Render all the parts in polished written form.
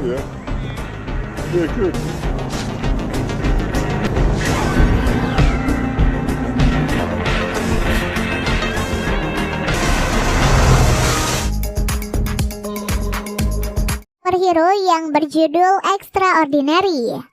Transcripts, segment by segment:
Yeah. Yeah, good. Superhero yang berjudul Extraordinary.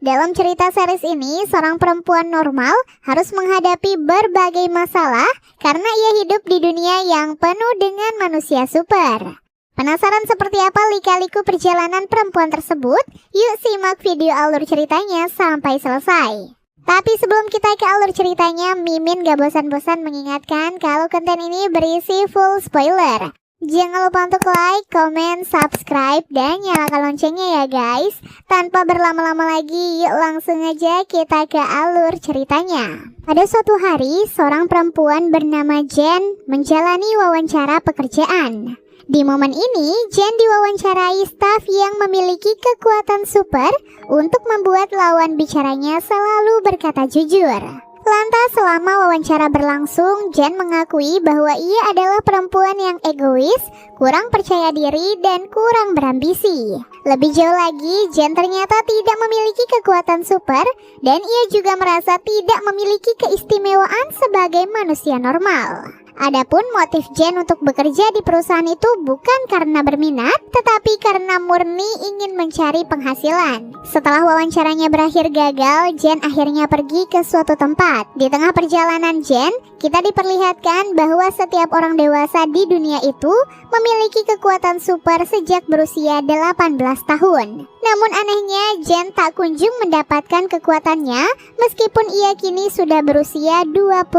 Dalam cerita series ini, seorang perempuan normal harus menghadapi berbagai masalah karena ia hidup di dunia yang penuh dengan manusia super. Penasaran seperti apa lika-liku perjalanan perempuan tersebut? Yuk simak video alur ceritanya sampai selesai. Tapi sebelum kita ke alur ceritanya, Mimin gak bosan-bosan mengingatkan kalau konten ini berisi full spoiler. Jangan lupa untuk like, komen, subscribe, dan nyalakan loncengnya ya guys. Tanpa berlama-lama lagi, yuk langsung aja kita ke alur ceritanya. Pada suatu hari, seorang perempuan bernama Jen menjalani wawancara pekerjaan. Di momen ini, Jen diwawancarai staf yang memiliki kekuatan super untuk membuat lawan bicaranya selalu berkata jujur. Lantas selama wawancara berlangsung, Jen mengakui bahwa ia adalah perempuan yang egois, kurang percaya diri, dan kurang berambisi. Lebih jauh lagi, Jen ternyata tidak memiliki kekuatan super, dan ia juga merasa tidak memiliki keistimewaan sebagai manusia normal. Adapun motif Jen untuk bekerja di perusahaan itu bukan karena berminat, tetapi karena murni ingin mencari penghasilan. Setelah wawancaranya berakhir gagal, Jen akhirnya pergi ke suatu tempat. Di tengah perjalanan Jen, kita diperlihatkan bahwa setiap orang dewasa di dunia itu memiliki kekuatan super sejak berusia 18 tahun. Namun anehnya, Jen tak kunjung mendapatkan kekuatannya meskipun ia kini sudah berusia 25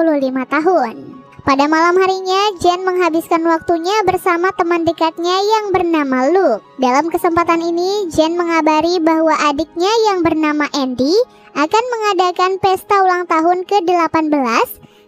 tahun. Pada malam harinya, Jen menghabiskan waktunya bersama teman dekatnya yang bernama Luke. Dalam kesempatan ini, Jen mengabari bahwa adiknya yang bernama Andy akan mengadakan pesta ulang tahun ke-18,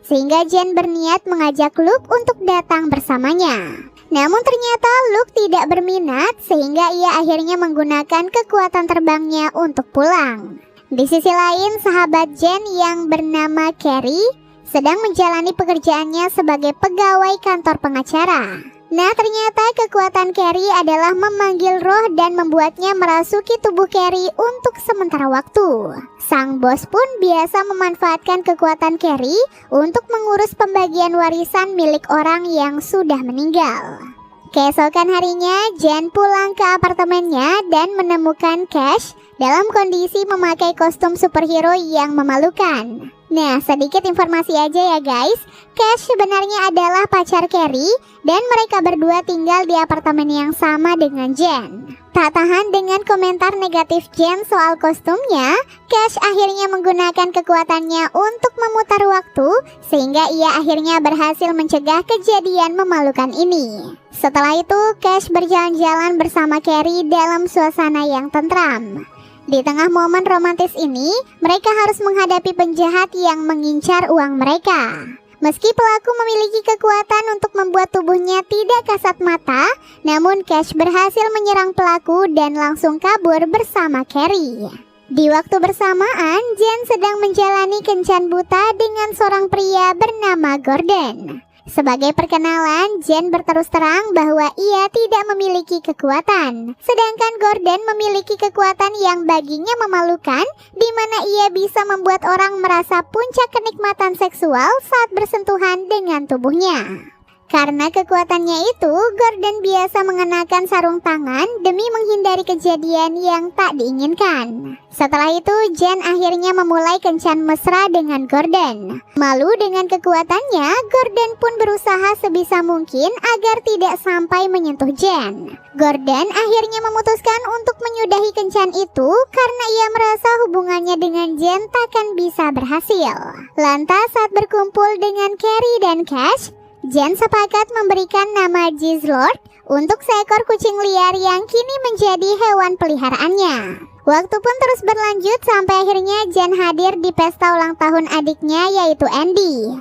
sehingga Jen berniat mengajak Luke untuk datang bersamanya. Namun ternyata Luke tidak berminat, sehingga ia akhirnya menggunakan kekuatan terbangnya untuk pulang. Di sisi lain, sahabat Jen yang bernama Carrie sedang menjalani pekerjaannya sebagai pegawai kantor pengacara. Nah, ternyata kekuatan Carrie adalah memanggil roh dan membuatnya merasuki tubuh Carrie untuk sementara waktu. Sang bos pun biasa memanfaatkan kekuatan Carrie untuk mengurus pembagian warisan milik orang yang sudah meninggal. Keesokan harinya, Jen pulang ke apartemennya dan menemukan Cash dalam kondisi memakai kostum superhero yang memalukan. Nah, sedikit informasi aja ya guys. Cash sebenarnya adalah pacar Carrie dan mereka berdua tinggal di apartemen yang sama dengan Jen. Tak tahan dengan komentar negatif Jen soal kostumnya, Cash akhirnya menggunakan kekuatannya untuk memutar waktu sehingga ia akhirnya berhasil mencegah kejadian memalukan ini. Setelah itu, Cash berjalan-jalan bersama Carrie dalam suasana yang tentram. Di tengah momen romantis ini, mereka harus menghadapi penjahat yang mengincar uang mereka. Meski pelaku memiliki kekuatan untuk membuat tubuhnya tidak kasat mata, namun Cash berhasil menyerang pelaku dan langsung kabur bersama Carrie. Di waktu bersamaan, Jen sedang menjalani kencan buta dengan seorang pria bernama Gordon. Sebagai perkenalan, Jen berterus terang bahwa ia tidak memiliki kekuatan. Sedangkan Gordon memiliki kekuatan yang baginya memalukan, di mana ia bisa membuat orang merasa puncak kenikmatan seksual saat bersentuhan dengan tubuhnya. Karena kekuatannya itu, Gordon biasa mengenakan sarung tangan demi menghindari kejadian yang tak diinginkan. Setelah itu, Jen akhirnya memulai kencan mesra dengan Gordon. Malu dengan kekuatannya, Gordon pun berusaha sebisa mungkin agar tidak sampai menyentuh Jen. Gordon akhirnya memutuskan untuk menyudahi kencan itu karena ia merasa hubungannya dengan Jen takkan bisa berhasil. Lantas saat berkumpul dengan Carrie dan Cash, Jen sepakat memberikan nama Jizzlord untuk seekor kucing liar yang kini menjadi hewan peliharaannya. Waktu pun terus berlanjut sampai akhirnya Jen hadir di pesta ulang tahun adiknya yaitu Andy.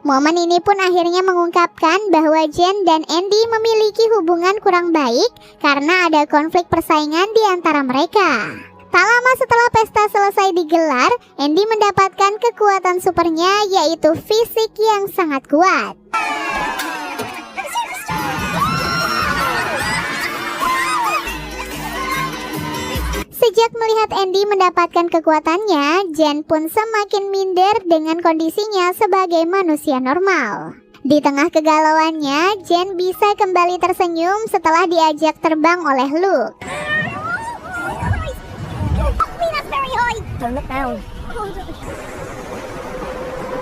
Momen ini pun akhirnya mengungkapkan bahwa Jen dan Andy memiliki hubungan kurang baik karena ada konflik persaingan di antara mereka. Tak lama setelah pesta selesai digelar, Andy mendapatkan kekuatan supernya yaitu fisik yang sangat kuat. Sejak melihat Andy mendapatkan kekuatannya, Jen pun semakin minder dengan kondisinya sebagai manusia normal. Di tengah kegalauannya, Jen bisa kembali tersenyum setelah diajak terbang oleh Luke.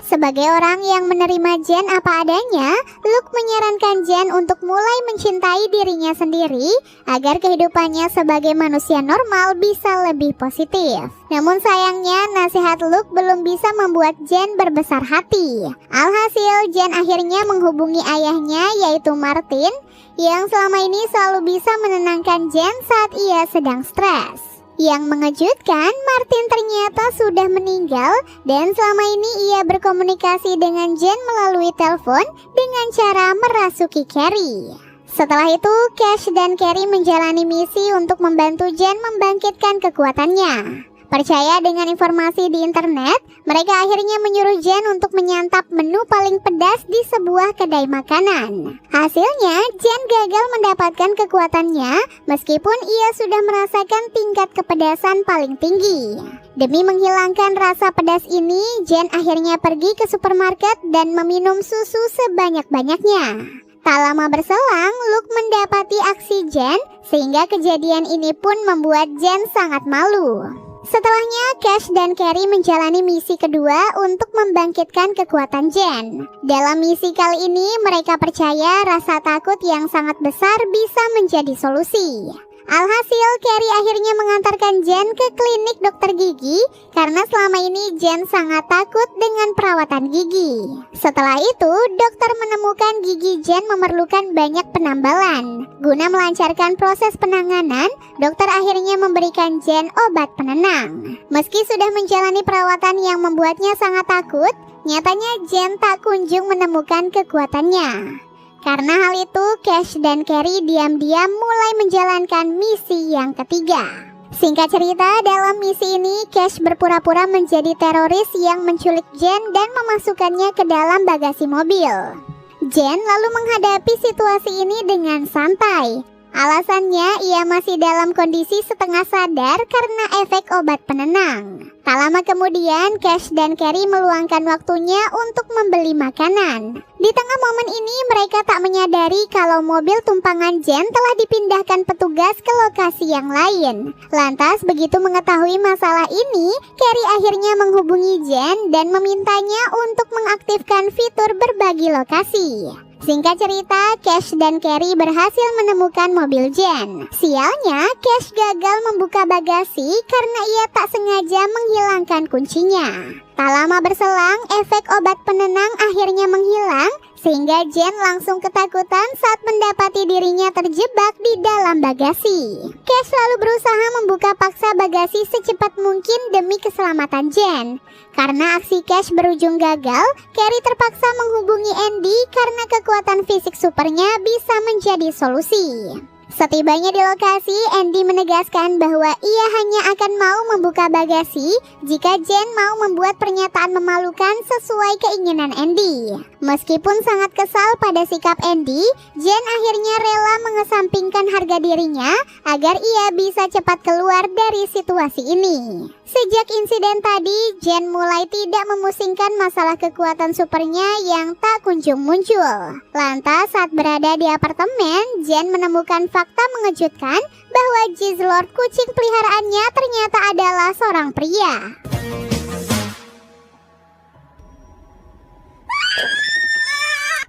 Sebagai orang yang menerima Jen apa adanya, Luke menyarankan Jen untuk mulai mencintai dirinya sendiri agar kehidupannya sebagai manusia normal bisa lebih positif. Namun sayangnya nasihat Luke belum bisa membuat Jen berbesar hati. Alhasil Jen akhirnya menghubungi ayahnya yaitu Martin, yang selama ini selalu bisa menenangkan Jen saat ia sedang stres. Yang mengejutkan, Martin ternyata sudah meninggal dan selama ini ia berkomunikasi dengan Jen melalui telepon dengan cara merasuki Carrie. Setelah itu, Cash dan Carrie menjalani misi untuk membantu Jen membangkitkan kekuatannya. Percaya dengan informasi di internet, mereka akhirnya menyuruh Jen untuk menyantap menu paling pedas di sebuah kedai makanan. Hasilnya, Jen gagal mendapatkan kekuatannya meskipun ia sudah merasakan tingkat kepedasan paling tinggi. Demi menghilangkan rasa pedas ini, Jen akhirnya pergi ke supermarket dan meminum susu sebanyak-banyaknya. Tak lama berselang, Luke mendapati aksi Jen, sehingga kejadian ini pun membuat Jen sangat malu. Setelahnya, Cash dan Carrie menjalani misi kedua untuk membangkitkan kekuatan Jen. Dalam misi kali ini, mereka percaya rasa takut yang sangat besar bisa menjadi solusi. Alhasil, Carrie akhirnya mengantarkan Jen ke klinik dokter gigi karena selama ini Jen sangat takut dengan perawatan gigi. Setelah itu, dokter menemukan gigi Jen memerlukan banyak penambalan. Guna melancarkan proses penanganan, dokter akhirnya memberikan Jen obat penenang. Meski sudah menjalani perawatan yang membuatnya sangat takut, nyatanya Jen tak kunjung menemukan kekuatannya. Karena hal itu, Cash dan Carrie diam-diam mulai menjalankan misi yang ketiga. Singkat cerita, dalam misi ini Cash berpura-pura menjadi teroris yang menculik Jen dan memasukkannya ke dalam bagasi mobil. Jen lalu menghadapi situasi ini dengan santai. Alasannya, ia masih dalam kondisi setengah sadar karena efek obat penenang. Tak lama kemudian, Cash dan Carrie meluangkan waktunya untuk membeli makanan. Di tengah momen ini, mereka tak menyadari kalau mobil tumpangan Jen telah dipindahkan petugas ke lokasi yang lain. Lantas, begitu mengetahui masalah ini, Carrie akhirnya menghubungi Jen dan memintanya untuk mengaktifkan fitur berbagi lokasi. Singkat cerita, Cash dan Carrie berhasil menemukan mobil Jen. Sialnya, Cash gagal membuka bagasi karena ia tak sengaja menghilangkan kuncinya. Tak lama berselang, efek obat penenang akhirnya menghilang, sehingga Jen langsung ketakutan saat mendapati dirinya terjebak di dalam bagasi. Cash lalu berusaha membuka paksa bagasi secepat mungkin demi keselamatan Jen. Karena aksi Cash berujung gagal, Carrie terpaksa menghubungi Andy karena kekuatan fisik supernya bisa menjadi solusi. Setibanya di lokasi, Andy menegaskan bahwa ia hanya akan mau membuka bagasi jika Jen mau membuat pernyataan memalukan sesuai keinginan Andy. Meskipun sangat kesal pada sikap Andy, Jen akhirnya rela mengesampingkan harga dirinya agar ia bisa cepat keluar dari situasi ini. Sejak insiden tadi, Jen mulai tidak memusingkan masalah kekuatan supernya yang tak kunjung muncul. Lantas saat berada di apartemen, Jen menemukan fakta mengejutkan bahwa Jizzlord kucing peliharaannya ternyata adalah seorang pria.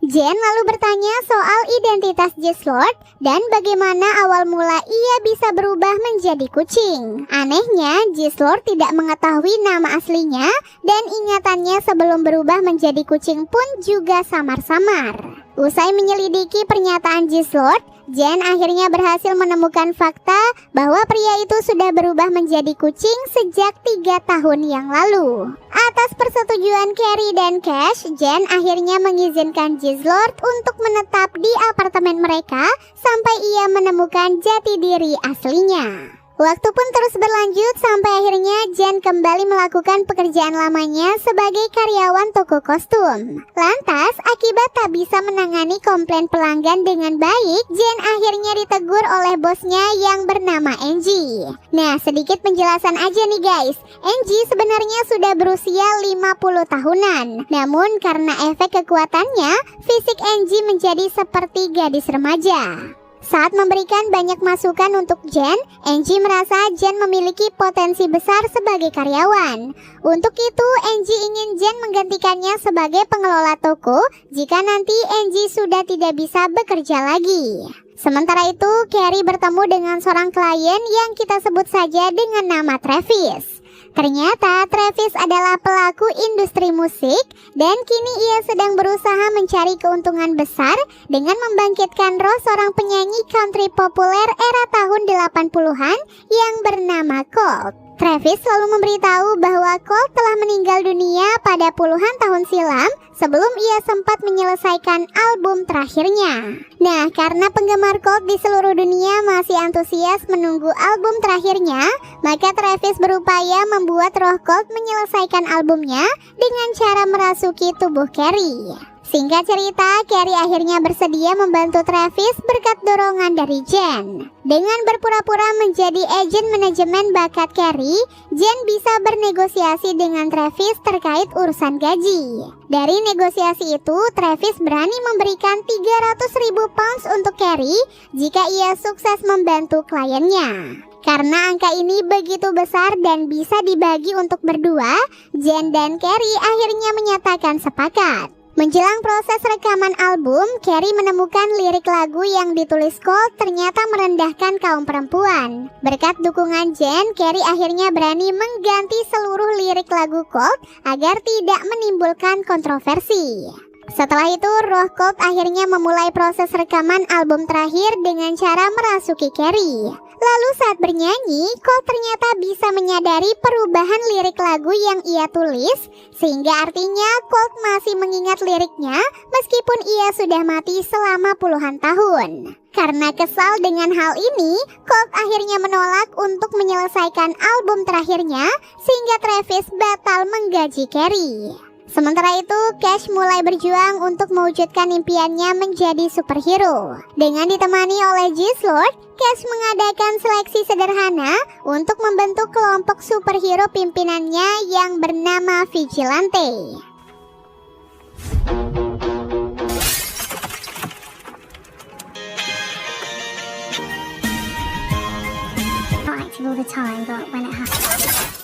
Jen lalu bertanya soal identitas Jizzlord dan bagaimana awal mula ia bisa berubah menjadi kucing. Anehnya, Jizzlord tidak mengetahui nama aslinya dan ingatannya sebelum berubah menjadi kucing pun juga samar-samar. Usai menyelidiki pernyataan Jizzlord, Jen akhirnya berhasil menemukan fakta bahwa pria itu sudah berubah menjadi kucing sejak 3 tahun yang lalu. Atas persetujuan Carrie dan Cash, Jen akhirnya mengizinkan Jizzlord untuk menetap di apartemen mereka sampai ia menemukan jati diri aslinya. Waktu pun terus berlanjut sampai akhirnya Jen kembali melakukan pekerjaan lamanya sebagai karyawan toko kostum. Lantas, akibat tak bisa menangani komplain pelanggan dengan baik, Jen akhirnya ditegur oleh bosnya yang bernama Angie. Nah, sedikit penjelasan aja nih guys. Angie sebenarnya sudah berusia 50 tahunan. Namun karena efek kekuatannya, fisik Angie menjadi seperti gadis remaja. Saat memberikan banyak masukan untuk Jen, Angie merasa Jen memiliki potensi besar sebagai karyawan. Untuk itu, Angie ingin Jen menggantikannya sebagai pengelola toko jika nanti Angie sudah tidak bisa bekerja lagi. Sementara itu, Carrie bertemu dengan seorang klien yang kita sebut saja dengan nama Travis. Ternyata Travis adalah pelaku industri musik dan kini ia sedang berusaha mencari keuntungan besar dengan membangkitkan roh seorang penyanyi country populer era tahun 80-an yang bernama Colt. Travis selalu memberitahu bahwa Colt telah meninggal dunia pada puluhan tahun silam sebelum ia sempat menyelesaikan album terakhirnya. Nah, karena penggemar Colt di seluruh dunia masih antusias menunggu album terakhirnya, maka Travis berupaya membuat roh Colt menyelesaikan albumnya dengan cara merasuki tubuh Carrie. Singkat cerita, Carrie akhirnya bersedia membantu Travis berkat dorongan dari Jen. Dengan berpura-pura menjadi agen manajemen bakat Carrie, Jen bisa bernegosiasi dengan Travis terkait urusan gaji. Dari negosiasi itu, Travis berani memberikan 300.000 pounds untuk Carrie jika ia sukses membantu kliennya. Karena angka ini begitu besar dan bisa dibagi untuk berdua, Jen dan Carrie akhirnya menyatakan sepakat. Menjelang proses rekaman album, Carrie menemukan lirik lagu yang ditulis Colt ternyata merendahkan kaum perempuan. Berkat dukungan Jen, Carrie akhirnya berani mengganti seluruh lirik lagu Colt agar tidak menimbulkan kontroversi. Setelah itu, roh Colt akhirnya memulai proses rekaman album terakhir dengan cara merasuki Carrie. Lalu saat bernyanyi, Colt ternyata bisa menyadari perubahan lirik lagu yang ia tulis, sehingga artinya Colt masih mengingat liriknya meskipun ia sudah mati selama puluhan tahun. Karena kesal dengan hal ini, Colt akhirnya menolak untuk menyelesaikan album terakhirnya, sehingga Travis batal menggaji Carrie. Sementara itu, Cash mulai berjuang untuk mewujudkan impiannya menjadi superhero. Dengan ditemani oleh G-Slord, Cash mengadakan seleksi sederhana untuk membentuk kelompok superhero pimpinannya yang bernama Vigilante. Not active all the time, but when it happens.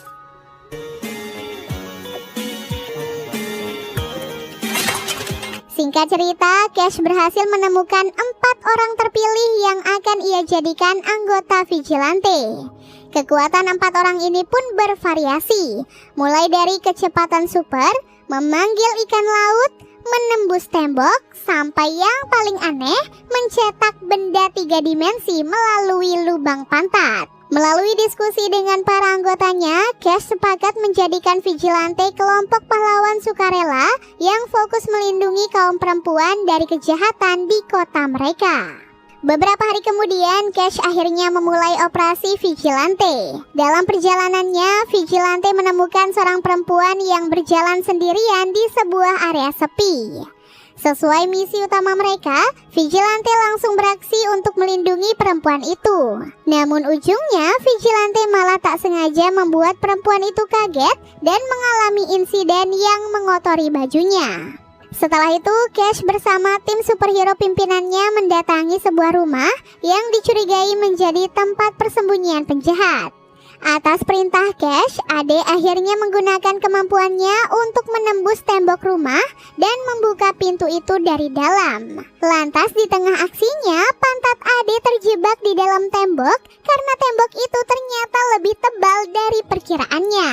Singkat cerita, Cash berhasil menemukan 4 orang terpilih yang akan ia jadikan anggota Vigilante. Kekuatan 4 orang ini pun bervariasi, mulai dari kecepatan super, memanggil ikan laut, menembus tembok, sampai yang paling aneh, mencetak benda 3 dimensi melalui lubang pantat. Melalui diskusi dengan para anggotanya, Cash sepakat menjadikan Vigilante kelompok pahlawan sukarela yang fokus melindungi kaum perempuan dari kejahatan di kota mereka. Beberapa hari kemudian, Cash akhirnya memulai operasi Vigilante. Dalam perjalanannya, Vigilante menemukan seorang perempuan yang berjalan sendirian di sebuah area sepi. Sesuai misi utama mereka, Vigilante langsung beraksi untuk melindungi perempuan itu. Namun ujungnya, Vigilante malah tak sengaja membuat perempuan itu kaget dan mengalami insiden yang mengotori bajunya. Setelah itu, Cash bersama tim superhero pimpinannya mendatangi sebuah rumah yang dicurigai menjadi tempat persembunyian penjahat. Atas perintah Cash, Ade akhirnya menggunakan kemampuannya untuk menembus tembok rumah dan membuka pintu itu dari dalam. Lantas di tengah aksinya, pantat Ade terjebak di dalam tembok karena tembok itu ternyata lebih tebal dari perkiraannya.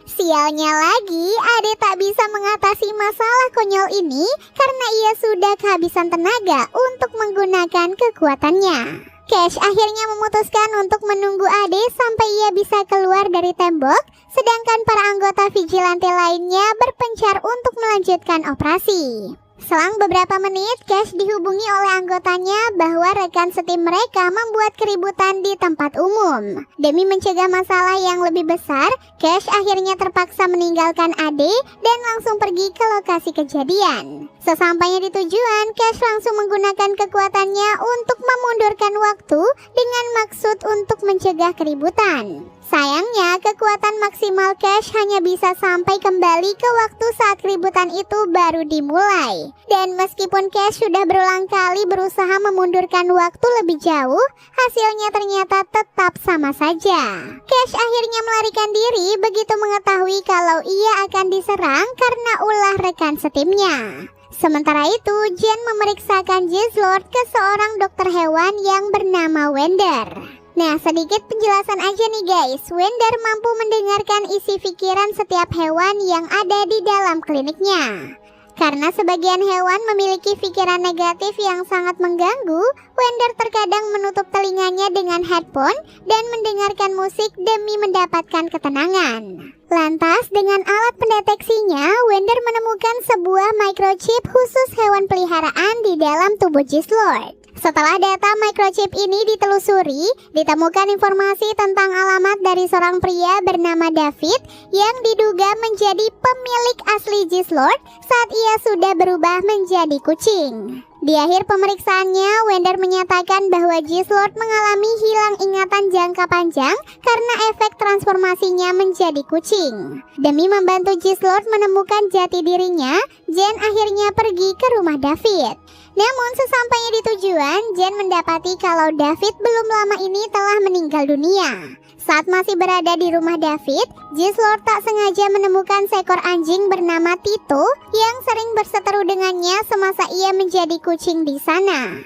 Sialnya lagi, Ade tak bisa mengatasi masalah konyol ini karena ia sudah kehabisan tenaga untuk menggunakan kekuatannya. Cash akhirnya memutuskan untuk menunggu Ade sampai ia bisa keluar dari tembok, sedangkan para anggota Vigilante lainnya berpencar untuk melanjutkan operasi. Selang beberapa menit, Cash dihubungi oleh anggotanya bahwa rekan setim mereka membuat keributan di tempat umum. Demi mencegah masalah yang lebih besar, Cash akhirnya terpaksa meninggalkan Ade dan langsung pergi ke lokasi kejadian. Sesampainya di tujuan, Cash langsung menggunakan kekuatannya untuk memundurkan waktu dengan maksud untuk mencegah keributan. Sayangnya, kekuatan maksimal Cash hanya bisa sampai kembali ke waktu saat keributan itu baru dimulai. Dan meskipun Cash sudah berulang kali berusaha memundurkan waktu lebih jauh, hasilnya ternyata tetap sama saja. Cash akhirnya melarikan diri begitu mengetahui kalau ia akan diserang karena ulah rekan setimnya. Sementara itu, Jen memeriksakan Jislord ke seorang dokter hewan yang bernama Wender. Nah, sedikit penjelasan aja nih guys. Wender mampu mendengarkan isi pikiran setiap hewan yang ada di dalam kliniknya. Karena sebagian hewan memiliki pikiran negatif yang sangat mengganggu, Wender terkadang menutup telinganya dengan headphone dan mendengarkan musik demi mendapatkan ketenangan. Lantas, dengan alat pendeteksinya, Wender menemukan sebuah microchip khusus hewan peliharaan di dalam tubuh Jislord. Setelah data microchip ini ditelusuri, ditemukan informasi tentang alamat dari seorang pria bernama David yang diduga menjadi pemilik asli Jislord saat ia sudah berubah menjadi kucing. Di akhir pemeriksaannya, Wender menyatakan bahwa Jislord mengalami hilang ingatan jangka panjang karena efek transformasinya menjadi kucing. Demi membantu Jislord menemukan jati dirinya, Jen akhirnya pergi ke rumah David. Namun sesampainya di tujuan, Jen mendapati kalau David belum lama ini telah meninggal dunia. Saat masih berada di rumah David, Jislord tak sengaja menemukan seekor anjing bernama Tito yang sering berseteru dengannya semasa ia menjadi kucing di sana.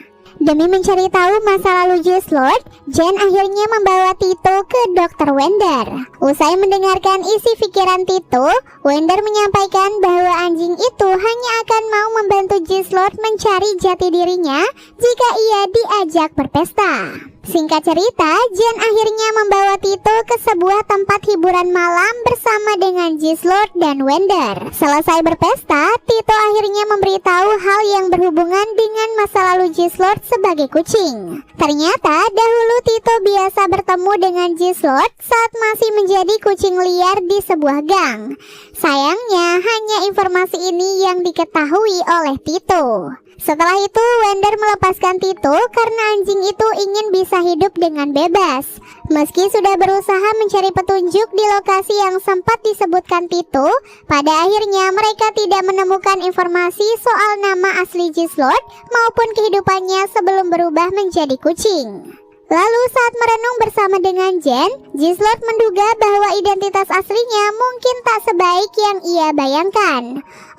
Demi mencari tahu masa lalu Jislord, Jen akhirnya membawa Tito ke Dr. Wender. Usai mendengarkan isi pikiran Tito, Wender menyampaikan bahwa anjing itu hanya akan mau membantu Jislord mencari jati dirinya jika ia diajak berpesta. Singkat cerita, Jen akhirnya membawa Tito ke sebuah tempat hiburan malam bersama dengan Jislord dan Wender. Selesai berpesta, Tito akhirnya memberitahu hal yang berhubungan dengan masa lalu Jislord sebagai kucing. Ternyata dahulu Tito biasa bertemu dengan Jislord saat masih menjadi kucing liar di sebuah gang. Sayangnya hanya informasi ini yang diketahui oleh Tito. Setelah itu, Wender melepaskan Tito karena anjing itu ingin bisa hidup dengan bebas. Meski sudah berusaha mencari petunjuk di lokasi yang sempat disebutkan Tito, pada akhirnya mereka tidak menemukan informasi soal nama asli Jislord maupun kehidupannya sebelum berubah menjadi kucing. Lalu saat merenung bersama dengan Jen, Jislord menduga bahwa identitas aslinya mungkin tak sebaik yang ia bayangkan.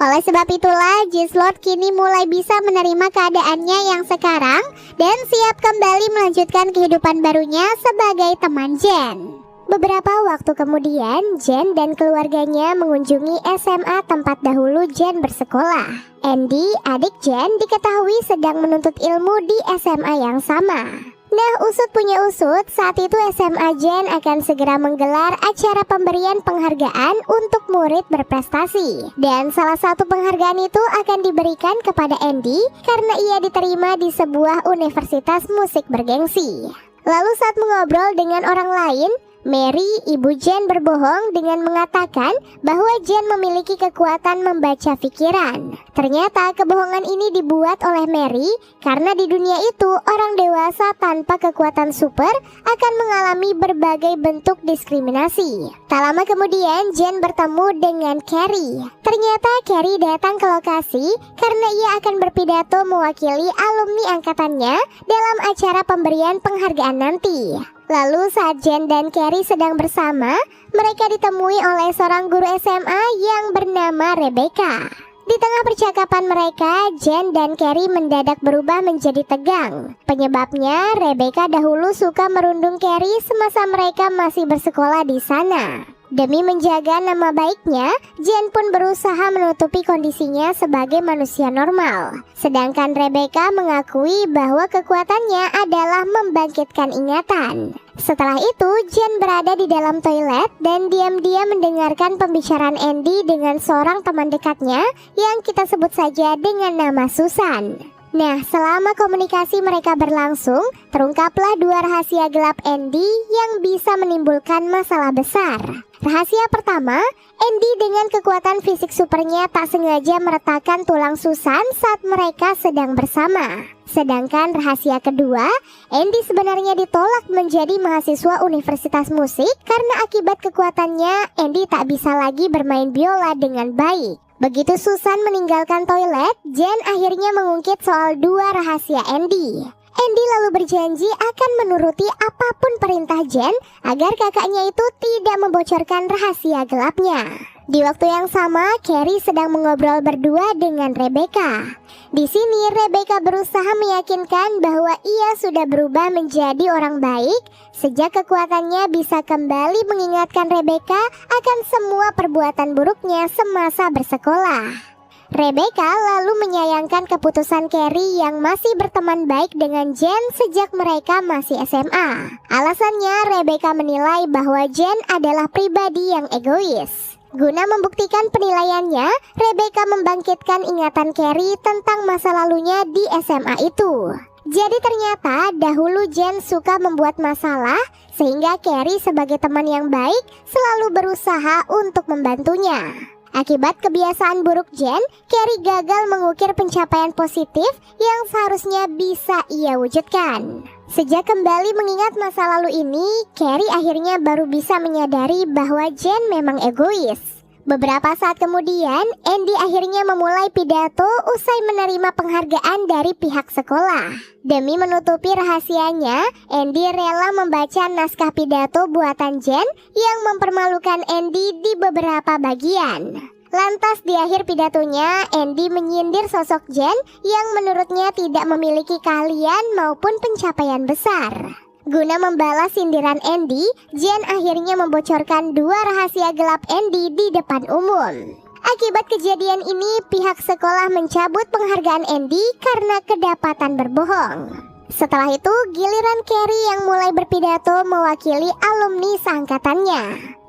Oleh sebab itulah, Jislord kini mulai bisa menerima keadaannya yang sekarang dan siap kembali melanjutkan kehidupan barunya sebagai teman Jen. Beberapa waktu kemudian, Jen dan keluarganya mengunjungi SMA tempat dahulu Jen bersekolah. Andy, adik Jen, diketahui sedang menuntut ilmu di SMA yang sama. Nah, usut punya usut, saat itu SMA Jen akan segera menggelar acara pemberian penghargaan untuk murid berprestasi. Dan salah satu penghargaan itu akan diberikan kepada Andy karena ia diterima di sebuah universitas musik bergengsi. Lalu saat mengobrol dengan orang lain, Mary, ibu Jen, berbohong dengan mengatakan bahwa Jen memiliki kekuatan membaca pikiran. Ternyata kebohongan ini dibuat oleh Mary karena di dunia itu orang dewasa tanpa kekuatan super akan mengalami berbagai bentuk diskriminasi. Tak lama kemudian Jen bertemu dengan Carrie. Ternyata Carrie datang ke lokasi karena ia akan berpidato mewakili alumni angkatannya dalam acara pemberian penghargaan nanti. Lalu saat Jen dan Carrie sedang bersama, mereka ditemui oleh seorang guru SMA yang bernama Rebecca. Di tengah percakapan mereka, Jen dan Carrie mendadak berubah menjadi tegang. Penyebabnya, Rebecca dahulu suka merundung Carrie semasa mereka masih bersekolah di sana. Demi menjaga nama baiknya, Jen pun berusaha menutupi kondisinya sebagai manusia normal. Sedangkan Rebecca mengakui bahwa kekuatannya adalah membangkitkan ingatan. Setelah itu, Jen berada di dalam toilet dan diam-diam mendengarkan pembicaraan Andy dengan seorang teman dekatnya yang kita sebut saja dengan nama Susan. Nah, selama komunikasi mereka berlangsung, terungkaplah dua rahasia gelap Andy yang bisa menimbulkan masalah besar. Rahasia pertama, Andy dengan kekuatan fisik supernya tak sengaja meretakkan tulang Susan saat mereka sedang bersama. Sedangkan rahasia kedua, Andy sebenarnya ditolak menjadi mahasiswa universitas musik karena akibat kekuatannya, Andy tak bisa lagi bermain biola dengan baik. Begitu Susan meninggalkan toilet, Jen akhirnya mengungkit soal dua rahasia Andy. Andy lalu berjanji akan menuruti apapun perintah Jen agar kakaknya itu tidak membocorkan rahasia gelapnya. Di waktu yang sama, Carrie sedang mengobrol berdua dengan Rebecca. Di sini Rebecca berusaha meyakinkan bahwa ia sudah berubah menjadi orang baik sejak kekuatannya bisa kembali mengingatkan Rebecca akan semua perbuatan buruknya semasa bersekolah. Rebecca lalu menyayangkan keputusan Carrie yang masih berteman baik dengan Jen sejak mereka masih SMA. Alasannya, Rebecca menilai bahwa Jen adalah pribadi yang egois. Guna membuktikan penilaiannya, Rebecca membangkitkan ingatan Carrie tentang masa lalunya di SMA itu. Jadi ternyata dahulu Jen suka membuat masalah, sehingga Carrie sebagai teman yang baik selalu berusaha untuk membantunya. Akibat kebiasaan buruk Jen, Carrie gagal mengukir pencapaian positif yang seharusnya bisa ia wujudkan. Sejak kembali mengingat masa lalu ini, Carrie akhirnya baru bisa menyadari bahwa Jen memang egois. Beberapa saat kemudian, Andy akhirnya memulai pidato usai menerima penghargaan dari pihak sekolah. Demi menutupi rahasianya, Andy rela membaca naskah pidato buatan Jen yang mempermalukan Andy di beberapa bagian. Lantas di akhir pidatonya, Andy menyindir sosok Jen yang menurutnya tidak memiliki keahlian maupun pencapaian besar. Guna membalas sindiran Andy, Jen akhirnya membocorkan dua rahasia gelap Andy di depan umum. Akibat kejadian ini, pihak sekolah mencabut penghargaan Andy karena kedapatan berbohong. Setelah itu, giliran Carrie yang mulai berpidato mewakili alumni seangkatannya.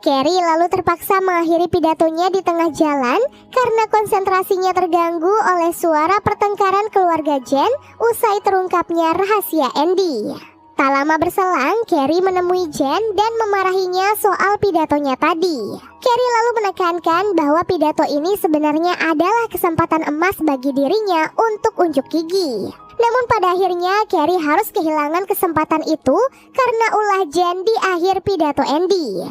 Carrie lalu terpaksa mengakhiri pidatonya di tengah jalan karena konsentrasinya terganggu oleh suara pertengkaran keluarga Jen usai terungkapnya rahasia Andy. Tak lama berselang, Carrie menemui Jen dan memarahinya soal pidatonya tadi. Carrie lalu menekankan bahwa pidato ini sebenarnya adalah kesempatan emas bagi dirinya untuk unjuk gigi. Namun pada akhirnya Carrie harus kehilangan kesempatan itu karena ulah Jen di akhir pidato Andy.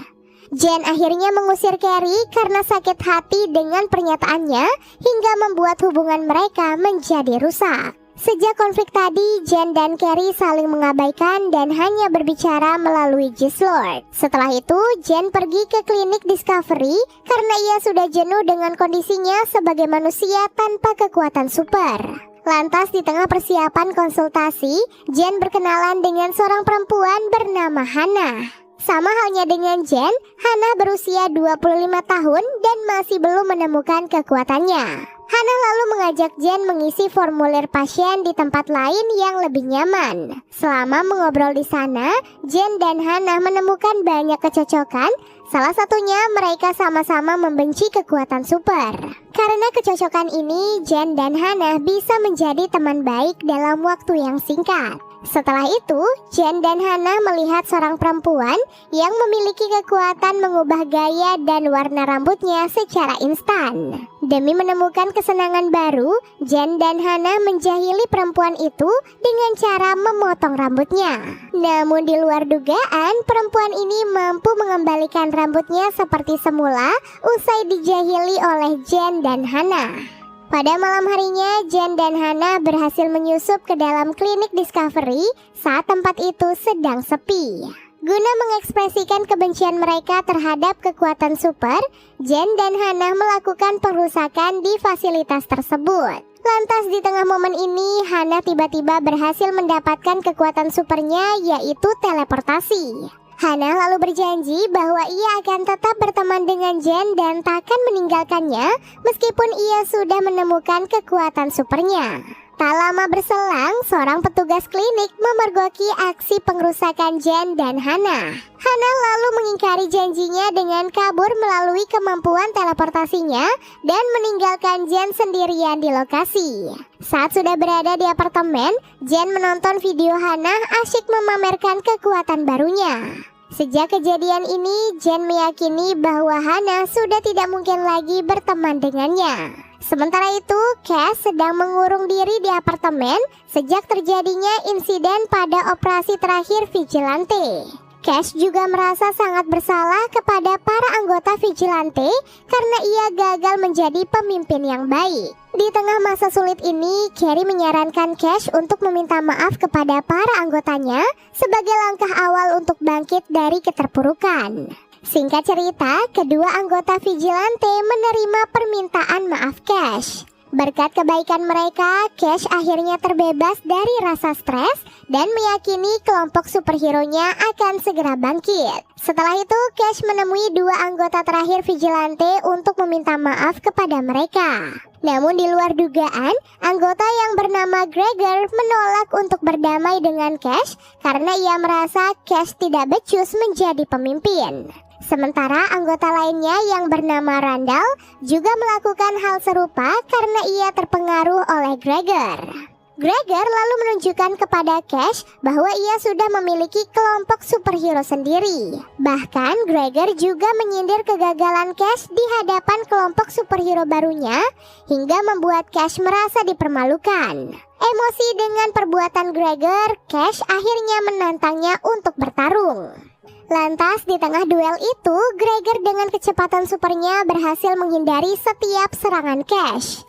Jen akhirnya mengusir Carrie karena sakit hati dengan pernyataannya hingga membuat hubungan mereka menjadi rusak. Sejak konflik tadi, Jen dan Carrie saling mengabaikan dan hanya berbicara melalui Jislord. Setelah itu, Jen pergi ke klinik Discovery karena ia sudah jenuh dengan kondisinya sebagai manusia tanpa kekuatan super. Lantas di tengah persiapan konsultasi, Jen berkenalan dengan seorang perempuan bernama Hannah. Sama halnya dengan Jen, Hannah berusia 25 tahun dan masih belum menemukan kekuatannya. Hannah lalu mengajak Jen mengisi formulir pasien di tempat lain yang lebih nyaman. Selama mengobrol di sana, Jen dan Hannah menemukan banyak kecocokan. Salah satunya mereka sama-sama membenci kekuatan super. Karena kecocokan ini, Jen dan Hannah bisa menjadi teman baik dalam waktu yang singkat. Setelah itu, Jen dan Hannah melihat seorang perempuan yang memiliki kekuatan mengubah gaya dan warna rambutnya secara instan. Demi menemukan kesenangan baru, Jen dan Hannah menjahili perempuan itu dengan cara memotong rambutnya. Namun di luar dugaan, perempuan ini mampu mengembalikan rambutnya seperti semula usai dijahili oleh Jen dan Hannah. Pada malam harinya, Jen dan Hannah berhasil menyusup ke dalam klinik Discovery saat tempat itu sedang sepi. Guna mengekspresikan kebencian mereka terhadap kekuatan super, Jen dan Hannah melakukan perusakan di fasilitas tersebut. Lantas di tengah momen ini, Hannah tiba-tiba berhasil mendapatkan kekuatan supernya, yaitu teleportasi. Hana lalu berjanji bahwa ia akan tetap berteman dengan Jen dan takkan meninggalkannya meskipun ia sudah menemukan kekuatan supernya. Tak lama berselang, seorang petugas klinik memergoki aksi pengerusakan Jen dan Hana. Hana lalu mengingkari janjinya dengan kabur melalui kemampuan teleportasinya dan meninggalkan Jen sendirian di lokasi. Saat sudah berada di apartemen, Jen menonton video Hana asyik memamerkan kekuatan barunya. Sejak kejadian ini, Jen meyakini bahwa Hana sudah tidak mungkin lagi berteman dengannya. Sementara itu, Cash sedang mengurung diri di apartemen sejak terjadinya insiden pada operasi terakhir Vigilante. Cash juga merasa sangat bersalah kepada para anggota Vigilante karena ia gagal menjadi pemimpin yang baik. Di tengah masa sulit ini, Carrie menyarankan Cash untuk meminta maaf kepada para anggotanya sebagai langkah awal untuk bangkit dari keterpurukan. Singkat cerita, kedua anggota Vigilante menerima permintaan maaf Cash. Berkat kebaikan mereka, Cash akhirnya terbebas dari rasa stres dan meyakini kelompok superhero-nya akan segera bangkit. Setelah itu, Cash menemui dua anggota terakhir Vigilante untuk meminta maaf kepada mereka. Namun di luar dugaan, anggota yang bernama Gregor menolak untuk berdamai dengan Cash karena ia merasa Cash tidak becus menjadi pemimpin. Sementara anggota lainnya yang bernama Randall juga melakukan hal serupa karena ia terpengaruh oleh Gregor. Gregor lalu menunjukkan kepada Cash bahwa ia sudah memiliki kelompok superhero sendiri. Bahkan Gregor juga menyindir kegagalan Cash di hadapan kelompok superhero barunya hingga membuat Cash merasa dipermalukan. Emosi dengan perbuatan Gregor, Cash akhirnya menantangnya untuk bertarung. Lantas di tengah duel itu, Gregor dengan kecepatan supernya berhasil menghindari setiap serangan Cash.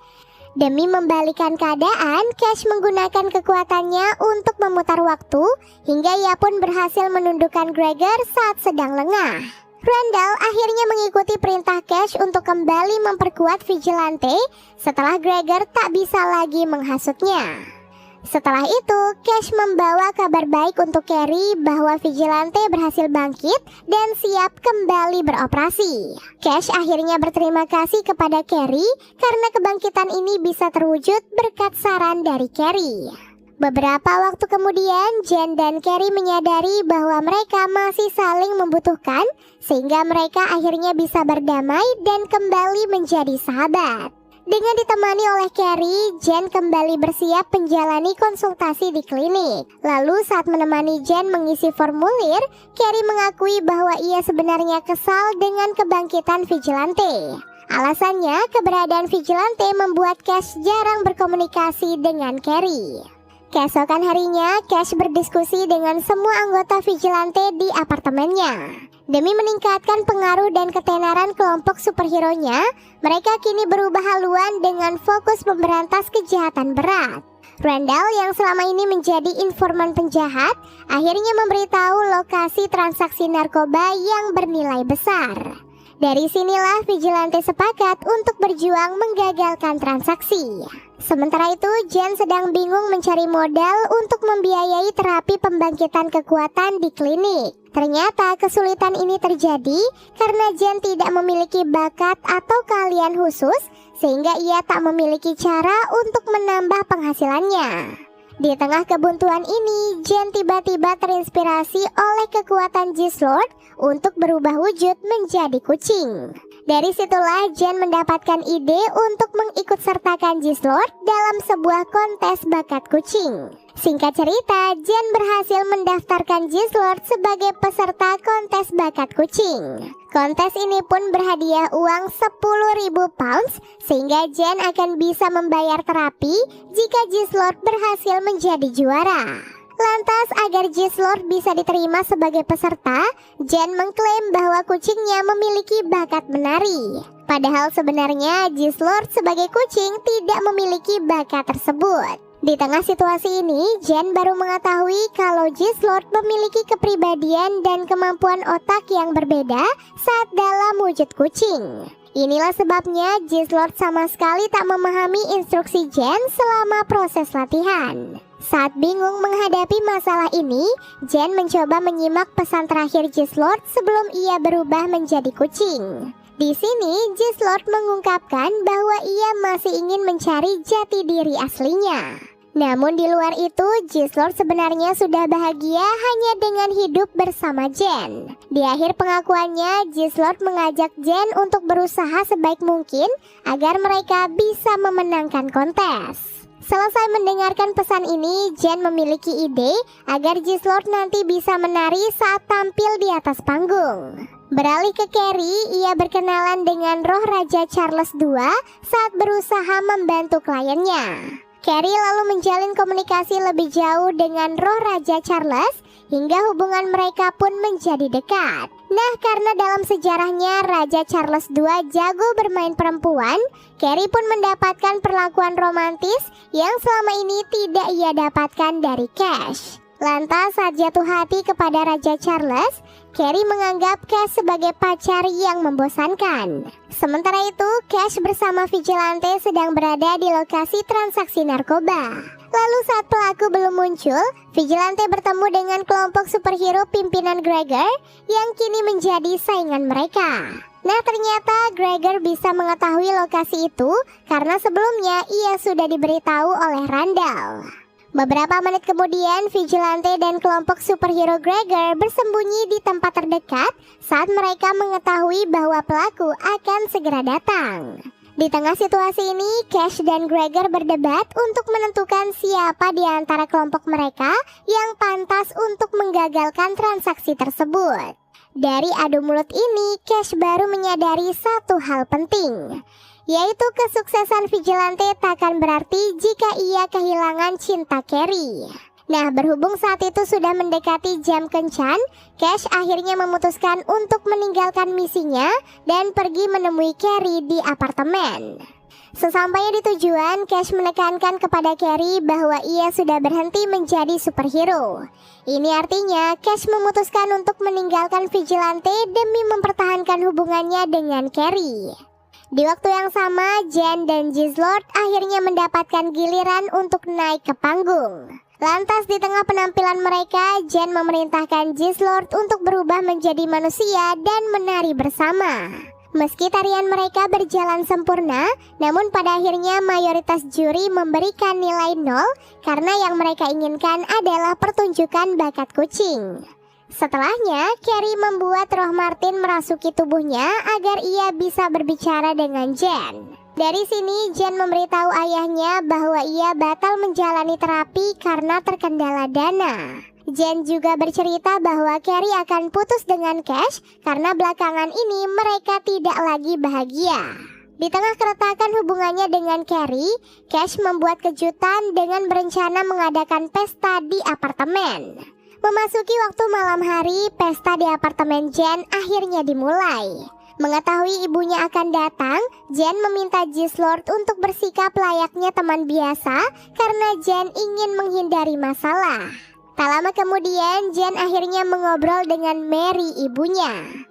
Demi membalikan keadaan, Cash menggunakan kekuatannya untuk memutar waktu hingga ia pun berhasil menundukkan Gregor saat sedang lengah. Randall akhirnya mengikuti perintah Cash untuk kembali memperkuat Vigilante setelah Gregor tak bisa lagi menghasutnya. Setelah itu, Cash membawa kabar baik untuk Carrie bahwa Vigilante berhasil bangkit dan siap kembali beroperasi. Cash akhirnya berterima kasih kepada Carrie karena kebangkitan ini bisa terwujud berkat saran dari Carrie. Beberapa waktu kemudian, Jen dan Carrie menyadari bahwa mereka masih saling membutuhkan sehingga mereka akhirnya bisa berdamai dan kembali menjadi sahabat. Dengan ditemani oleh Carrie, Jen kembali bersiap menjalani konsultasi di klinik. Lalu saat menemani Jen mengisi formulir, Carrie mengakui bahwa ia sebenarnya kesal dengan kebangkitan Vigilante. Alasannya, keberadaan Vigilante membuat Cash jarang berkomunikasi dengan Carrie. Keesokan harinya, Cash berdiskusi dengan semua anggota Vigilante di apartemennya. Demi meningkatkan pengaruh dan ketenaran kelompok superhero-nya, mereka kini berubah haluan dengan fokus memberantas kejahatan berat. Randall yang selama ini menjadi informan penjahat, akhirnya memberitahu lokasi transaksi narkoba yang bernilai besar. Dari sinilah Vigilante sepakat untuk berjuang menggagalkan transaksi. Sementara itu, Jen sedang bingung mencari modal untuk membiayai terapi pembangkitan kekuatan di klinik. Ternyata kesulitan ini terjadi karena Jen tidak memiliki bakat atau keahlian khusus, sehingga ia tak memiliki cara untuk menambah penghasilannya. Di tengah kebuntuan ini, Jen tiba-tiba terinspirasi oleh kekuatan Gizlord untuk berubah wujud menjadi kucing. Dari situlah Jen mendapatkan ide untuk mengikutsertakan Gizlord dalam sebuah kontes bakat kucing. Singkat cerita, Jen berhasil mendaftarkan Gizlord sebagai peserta kontes bakat kucing. Kontes ini pun berhadiah uang 10.000 pounds, sehingga Jen akan bisa membayar terapi jika Gizlord berhasil menjadi juara. Lantas agar Gizlord bisa diterima sebagai peserta, Jen mengklaim bahwa kucingnya memiliki bakat menari. Padahal sebenarnya Gizlord sebagai kucing tidak memiliki bakat tersebut. Di tengah situasi ini, Jen baru mengetahui kalau Gizlord memiliki kepribadian dan kemampuan otak yang berbeda saat dalam wujud kucing. Inilah sebabnya Gizlord sama sekali tak memahami instruksi Jen selama proses latihan. Saat bingung menghadapi masalah ini, Jen mencoba menyimak pesan terakhir Jislord sebelum ia berubah menjadi kucing. Di sini, Jislord mengungkapkan bahwa ia masih ingin mencari jati diri aslinya. Namun di luar itu, Jislord sebenarnya sudah bahagia hanya dengan hidup bersama Jen. Di akhir pengakuannya, Jislord mengajak Jen untuk berusaha sebaik mungkin agar mereka bisa memenangkan kontes. Selesai mendengarkan pesan ini, Jen memiliki ide agar Jislord nanti bisa menari saat tampil di atas panggung. Beralih ke Carrie, ia berkenalan dengan roh Raja Charles II saat berusaha membantu kliennya. Carrie lalu menjalin komunikasi lebih jauh dengan roh Raja Charles hingga hubungan mereka pun menjadi dekat. Nah, karena dalam sejarahnya Raja Charles II jago bermain perempuan, Carrie pun mendapatkan perlakuan romantis yang selama ini tidak ia dapatkan dari Cash. Lantas saat jatuh hati kepada Raja Charles, Carrie menganggap Cash sebagai pacar yang membosankan. Sementara itu, Cash bersama Vigilante sedang berada di lokasi transaksi narkoba. Lalu saat pelaku belum muncul, Vigilante bertemu dengan kelompok superhero pimpinan Gregor yang kini menjadi saingan mereka. Nah, ternyata Gregor bisa mengetahui lokasi itu karena sebelumnya ia sudah diberitahu oleh Randall. Beberapa menit kemudian, Vigilante dan kelompok superhero Gregor bersembunyi di tempat terdekat saat mereka mengetahui bahwa pelaku akan segera datang. Di tengah situasi ini, Cash dan Gregor berdebat untuk menentukan siapa di antara kelompok mereka yang pantas untuk menggagalkan transaksi tersebut. Dari adu mulut ini, Cash baru menyadari satu hal penting, yaitu kesuksesan Vigilante takkan berarti jika ia kehilangan cinta Carrie. Nah, berhubung saat itu sudah mendekati jam kencan, Cash akhirnya memutuskan untuk meninggalkan misinya dan pergi menemui Carrie di apartemen. Sesampainya di tujuan, Cash menekankan kepada Carrie bahwa ia sudah berhenti menjadi superhero. Ini artinya Cash memutuskan untuk meninggalkan Vigilante demi mempertahankan hubungannya dengan Carrie. Di waktu yang sama, Jen dan Jislord akhirnya mendapatkan giliran untuk naik ke panggung. Lantas di tengah penampilan mereka, Jen memerintahkan Jislord untuk berubah menjadi manusia dan menari bersama. Meski tarian mereka berjalan sempurna, namun pada akhirnya mayoritas juri memberikan nilai 0 karena yang mereka inginkan adalah pertunjukan bakat kucing. Setelahnya, Carrie membuat roh Martin merasuki tubuhnya agar ia bisa berbicara dengan Jen. Dari sini, Jen memberitahu ayahnya bahwa ia batal menjalani terapi karena terkendala dana. Jen juga bercerita bahwa Carrie akan putus dengan Cash karena belakangan ini mereka tidak lagi bahagia. Di tengah keretakan hubungannya dengan Carrie, Cash membuat kejutan dengan berencana mengadakan pesta di apartemen. Memasuki waktu malam hari, pesta di apartemen Jen akhirnya dimulai. Mengetahui ibunya akan datang, Jen meminta Jislord untuk bersikap layaknya teman biasa karena Jen ingin menghindari masalah. Tak lama kemudian, Jen akhirnya mengobrol dengan Mary, ibunya.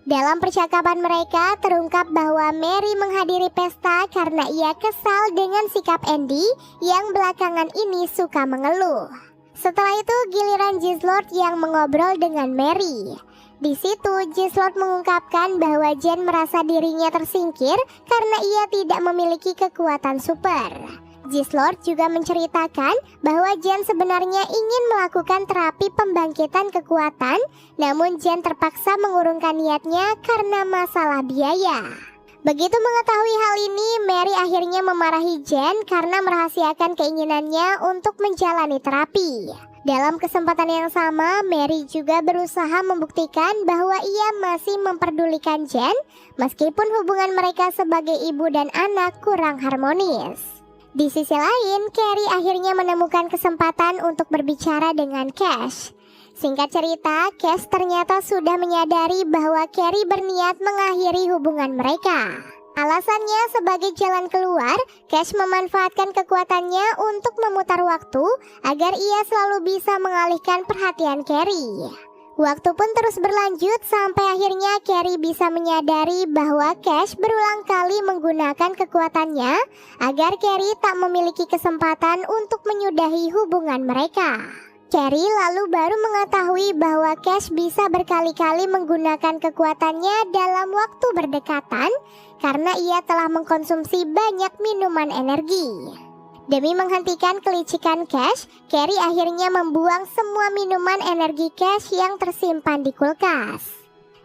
Dalam percakapan mereka, terungkap bahwa Mary menghadiri pesta karena ia kesal dengan sikap Andy yang belakangan ini suka mengeluh. Setelah itu giliran Jislord yang mengobrol dengan Mary. Di situ Jislord mengungkapkan bahwa Jen merasa dirinya tersingkir karena ia tidak memiliki kekuatan super. Jislord juga menceritakan bahwa Jen sebenarnya ingin melakukan terapi pembangkitan kekuatan, namun Jen terpaksa mengurungkan niatnya karena masalah biaya. Begitu mengetahui hal ini, Mary akhirnya memarahi Jen karena merahasiakan keinginannya untuk menjalani terapi. Dalam kesempatan yang sama, Mary juga berusaha membuktikan bahwa ia masih memperdulikan Jen meskipun hubungan mereka sebagai ibu dan anak kurang harmonis. Di sisi lain, Carrie akhirnya menemukan kesempatan untuk berbicara dengan Cash. Singkat cerita, Cash ternyata sudah menyadari bahwa Carrie berniat mengakhiri hubungan mereka. Alasannya sebagai jalan keluar, Cash memanfaatkan kekuatannya untuk memutar waktu agar ia selalu bisa mengalihkan perhatian Carrie. Waktu pun terus berlanjut sampai akhirnya Carrie bisa menyadari bahwa Cash berulang kali menggunakan kekuatannya agar Carrie tak memiliki kesempatan untuk menyudahi hubungan mereka. Carrie lalu baru mengetahui bahwa Cash bisa berkali-kali menggunakan kekuatannya dalam waktu berdekatan karena ia telah mengkonsumsi banyak minuman energi. Demi menghentikan kelicikan Cash, Carrie akhirnya membuang semua minuman energi Cash yang tersimpan di kulkas.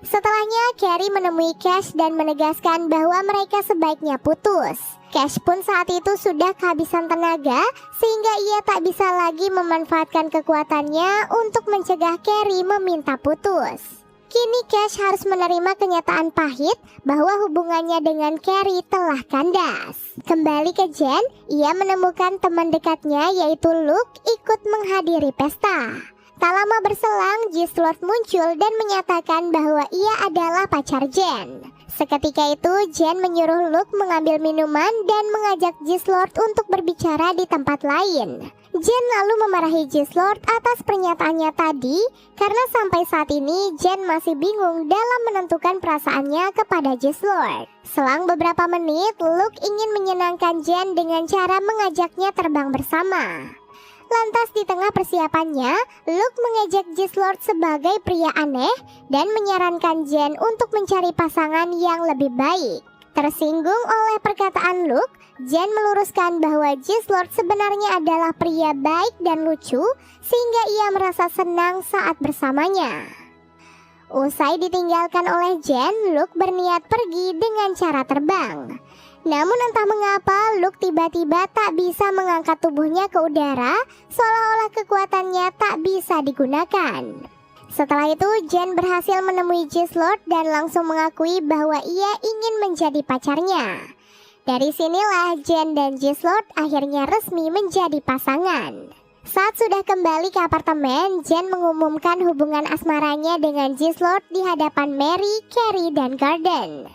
Setelahnya, Carrie menemui Cash dan menegaskan bahwa mereka sebaiknya putus. Cash pun saat itu sudah kehabisan tenaga, sehingga ia tak bisa lagi memanfaatkan kekuatannya untuk mencegah Carrie meminta putus. Kini Cash harus menerima kenyataan pahit bahwa hubungannya dengan Carrie telah kandas. Kembali ke Jen, ia menemukan teman dekatnya yaitu Luke ikut menghadiri pesta. Tak lama berselang, Gist-Lord muncul dan menyatakan bahwa ia adalah pacar Jen. Seketika itu, Jen menyuruh Luke mengambil minuman dan mengajak Gist-Lord untuk berbicara di tempat lain. Jen lalu memarahi Gist-Lord atas pernyataannya tadi karena sampai saat ini Jen masih bingung dalam menentukan perasaannya kepada Gist-Lord. Selang beberapa menit, Luke ingin menyenangkan Jen dengan cara mengajaknya terbang bersama. Lantas di tengah persiapannya, Luke mengejek Gist-Lord sebagai pria aneh dan menyarankan Jen untuk mencari pasangan yang lebih baik. Tersinggung oleh perkataan Luke, Jen meluruskan bahwa Gist-Lord sebenarnya adalah pria baik dan lucu, sehingga ia merasa senang saat bersamanya. Usai ditinggalkan oleh Jen, Luke berniat pergi dengan cara terbang. Namun entah mengapa Luke tiba-tiba tak bisa mengangkat tubuhnya ke udara, seolah-olah kekuatannya tak bisa digunakan. Setelah itu, Jen berhasil menemui Gist-Lord dan langsung mengakui bahwa ia ingin menjadi pacarnya. Dari sinilah Jen dan Gist-Lord akhirnya resmi menjadi pasangan. Saat sudah kembali ke apartemen, Jen mengumumkan hubungan asmaranya dengan Gist-Lord di hadapan Mary, Carrie, dan Garden.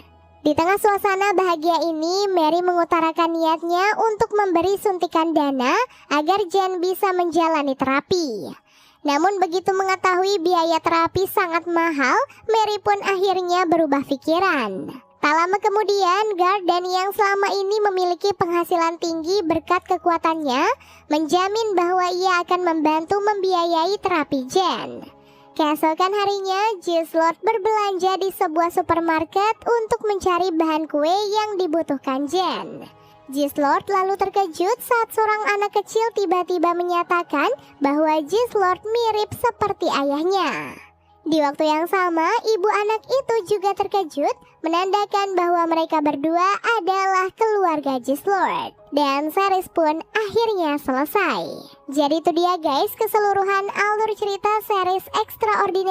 Di tengah suasana bahagia ini, Mary mengutarakan niatnya untuk memberi suntikan dana agar Jen bisa menjalani terapi. Namun begitu mengetahui biaya terapi sangat mahal, Mary pun akhirnya berubah pikiran. Tak lama kemudian, Garden yang selama ini memiliki penghasilan tinggi berkat kekuatannya, menjamin bahwa ia akan membantu membiayai terapi Jen. Keesokan harinya, Gist-Lord berbelanja di sebuah supermarket untuk mencari bahan kue yang dibutuhkan Jen. Gist-Lord lalu terkejut saat seorang anak kecil tiba-tiba menyatakan bahwa Gist-Lord mirip seperti ayahnya. Di waktu yang sama, ibu anak itu juga terkejut, menandakan bahwa mereka berdua adalah keluarga Gist-Lord. Dan series pun akhirnya selesai. Jadi itu dia guys, keseluruhan alur cerita series Extraordinary